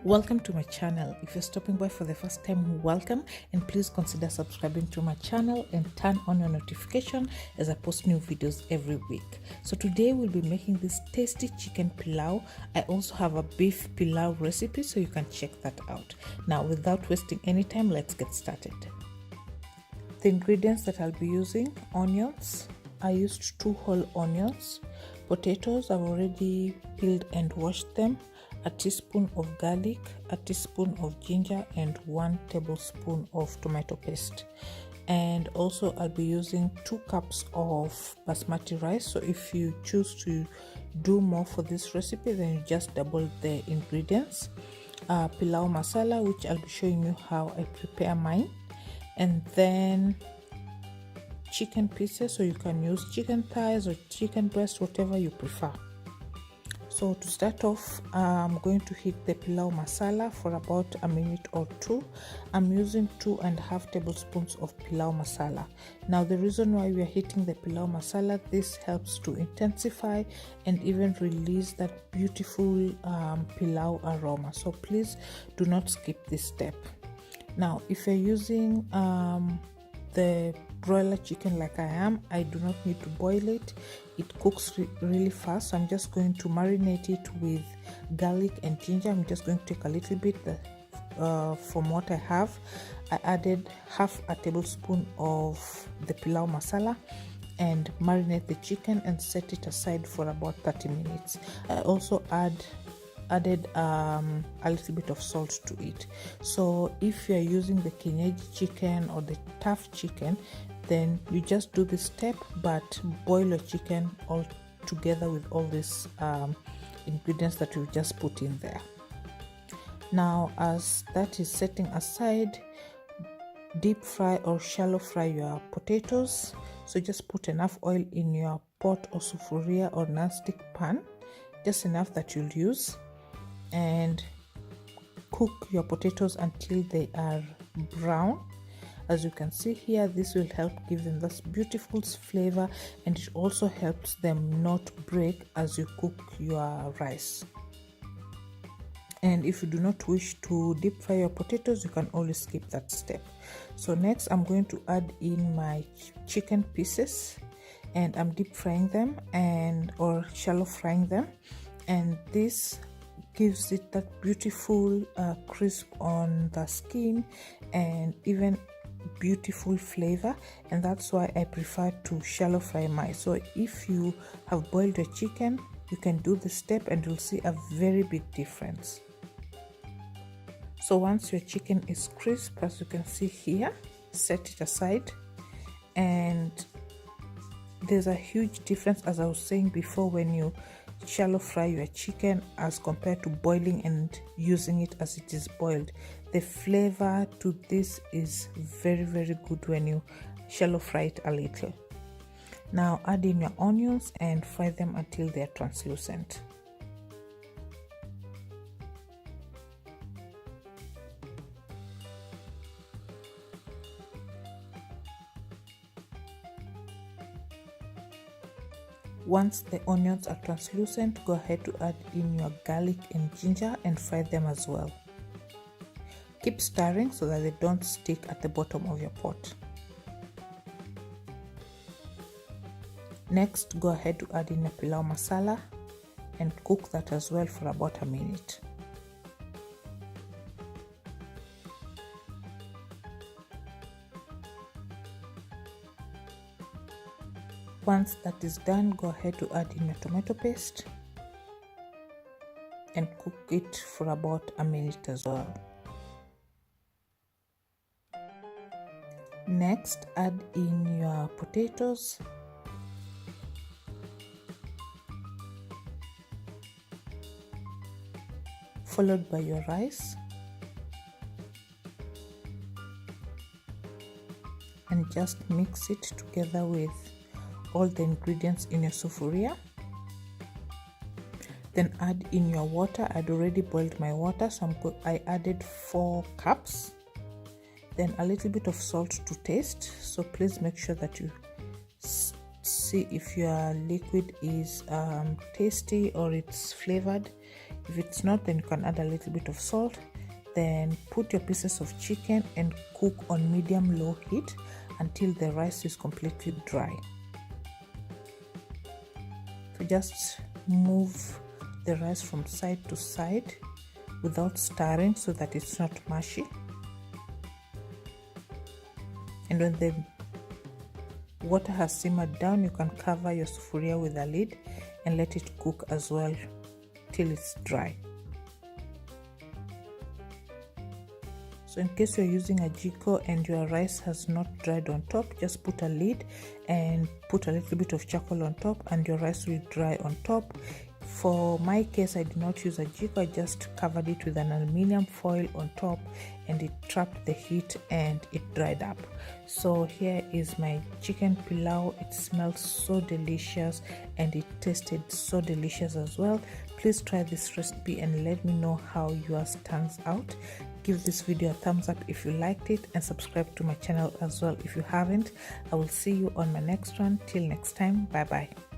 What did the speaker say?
Welcome to my channel. If you're stopping by for the first time, welcome, and please consider subscribing to my channel and turn on your notification as I post new videos every week. So today we'll be making this tasty chicken pilau. I also have a beef pilau recipe, so you can check that out. Now, without wasting any time, let's get started. The ingredients that I'll be using: onions. I used 2 whole onions. Potatoes, I've already peeled and washed them. A teaspoon of garlic, a teaspoon of ginger, and 1 tablespoon of tomato paste. And also I'll be using 2 cups of basmati rice. So if you choose to do more for this recipe, then you just double the ingredients. Pilau masala, which I'll be showing you how I prepare mine. And then chicken pieces, so you can use chicken thighs or chicken breast, whatever you prefer. So to start off, I'm going to heat the pilau masala for about a minute or 2. I'm using 2.5 tablespoons of pilau masala. Now the reason why we are heating the pilau masala, this helps to intensify and even release that beautiful pilau aroma. So please do not skip this step. Now if you're using the broiler chicken like I am, I do not need to boil it. It cooks really fast. So I'm just going to marinate it with garlic and ginger. I'm just going to take a little bit from what I have. I added half a tablespoon of the pilau masala and marinate the chicken and set it aside for about 30 minutes. I also added a little bit of salt to it. So if you're using the Kenyan chicken or the tough chicken, then you just do this step, but boil your chicken all together with all these ingredients that you just put in there. Now as that is setting aside, deep fry or shallow fry your potatoes. So just put enough oil in your pot or sufuria or non-stick pan, just enough that you'll use, and cook your potatoes until they are brown. As you can see here, this will help give them this beautiful flavor, and it also helps them not break as you cook your rice. And if you do not wish to deep fry your potatoes, you can always skip that step. So next I'm going to add in my chicken pieces, and I'm deep frying them or shallow frying them, and this gives it that beautiful crisp on the skin and even beautiful flavor, and that's why I prefer to shallow fry mine. So if you have boiled your chicken, you can do this step and you'll see a very big difference. So once your chicken is crisp, as you can see here, set it aside. And there's a huge difference, as I was saying before, when you shallow fry your chicken as compared to boiling and using it as it is boiled. The flavor to this is very, very good when you shallow fry it a little. Now add in your onions and fry them until they are translucent. Once the onions are translucent, go ahead to add in your garlic and ginger and fry them as well. Keep stirring so that they don't stick at the bottom of your pot. Next, go ahead to add in your pilau masala and cook that as well for about a minute. Once that is done, go ahead to add in your tomato paste and cook it for about a minute as well. Next, add in your potatoes, followed by your rice, and just mix it together with all the ingredients in your sufuria. Then add in your water. I'd already boiled my water, so I added 4 cups. Then a little bit of salt to taste, so please make sure that you see if your liquid is tasty or it's flavored. If it's not, then you can add a little bit of salt. Then put your pieces of chicken and cook on medium-low heat until the rice is completely dry. So just move the rice from side to side without stirring so that it's not mushy. And when the water has simmered down, you can cover your sufuria with a lid and let it cook as well till it's dry. So in case you're using a jiko and your rice has not dried on top, just put a lid and put a little bit of charcoal on top and your rice will dry on top. For my case, I did not use a jiko, I just covered it with an aluminium foil on top and it trapped the heat and it dried up. So here is my chicken pilau. It smells so delicious and it tasted so delicious as well. Please try this recipe and let me know how yours turns out. Give this video a thumbs up if you liked it and subscribe to my channel as well if you haven't. I will see you on my next one. Till next time, bye bye.